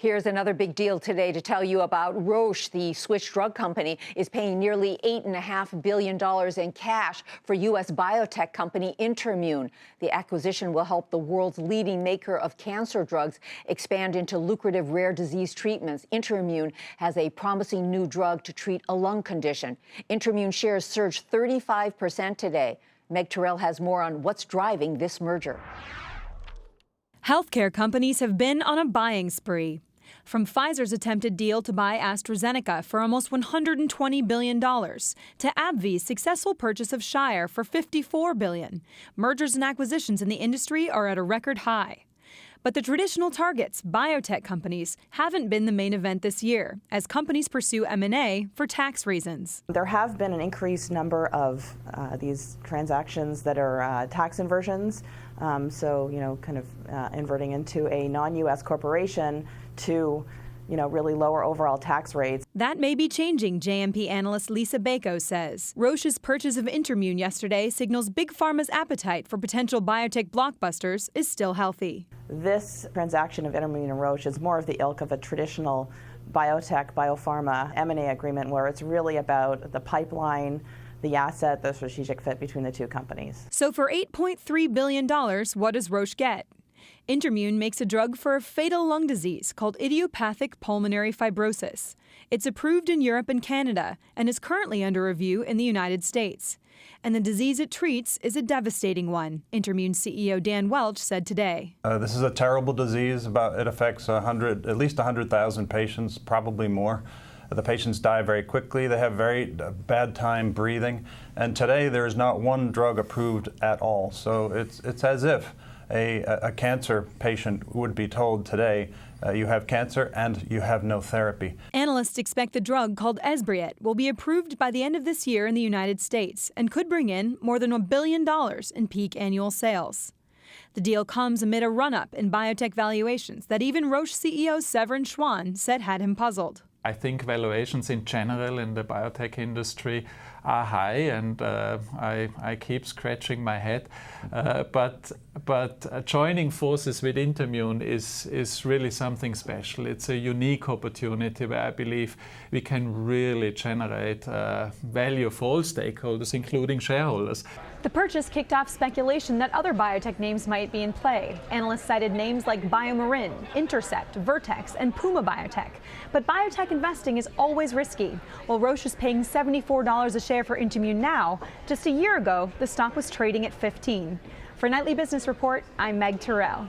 Here's another big deal today to tell you about. Roche, the Swiss drug company, is paying nearly $8.5 billion in cash for U.S. biotech company InterMune. The acquisition will help the world's leading maker of cancer drugs expand into lucrative rare disease treatments. InterMune has a promising new drug to treat a lung condition. InterMune shares surged 35% today. Meg Terrell has more on what's driving this merger. Healthcare companies have been on a buying spree. From Pfizer's attempted deal to buy AstraZeneca for almost $120 billion to AbbVie's successful purchase of Shire for $54 billion, mergers and acquisitions in the industry are at a record high. But the traditional targets, biotech companies, haven't been the main event this year, as companies pursue M&A for tax reasons. There have been an increased number of these transactions that are tax inversions, inverting into a non-U.S. corporation to really lower overall tax rates. That may be changing, JMP analyst Lisa Bako says. Roche's purchase of InterMune yesterday signals Big Pharma's appetite for potential biotech blockbusters is still healthy. This transaction of InterMune and Roche is more of the ilk of a traditional biotech, biopharma M&A agreement where it's really about the pipeline, the asset, the strategic fit between the two companies. So for $8.3 billion, what does Roche get? InterMune makes a drug for a fatal lung disease called idiopathic pulmonary fibrosis. It's approved in Europe and Canada and is currently under review in the United States. And the disease it treats is a devastating one, InterMune CEO Dan Welch said today. This is a terrible disease. It affects at least 100,000 patients, probably more. The patients die very quickly. They have very bad time breathing. And today there is not one drug approved at all. So it's as if a cancer patient would be told today, you have cancer and you have no therapy. Analysts expect the drug called Esbriet will be approved by the end of this year in the United States and could bring in more than $1 billion in peak annual sales. The deal comes amid a run-up in biotech valuations that even Roche CEO Severin Schwan said had him puzzled. I think valuations in general in the biotech industry are high, and I keep scratching my head. But joining forces with InterMune is really something special. It's a unique opportunity where I believe we can really generate value for all stakeholders, including shareholders. The purchase kicked off speculation that other biotech names might be in play. Analysts cited names like BioMarin, Intercept, Vertex, and Puma Biotech. But biotech investing is always risky. While Roche is paying $74 a share for InterMune now, just a year ago, the stock was trading at $15. For Nightly Business Report, I'm Meg Terrell.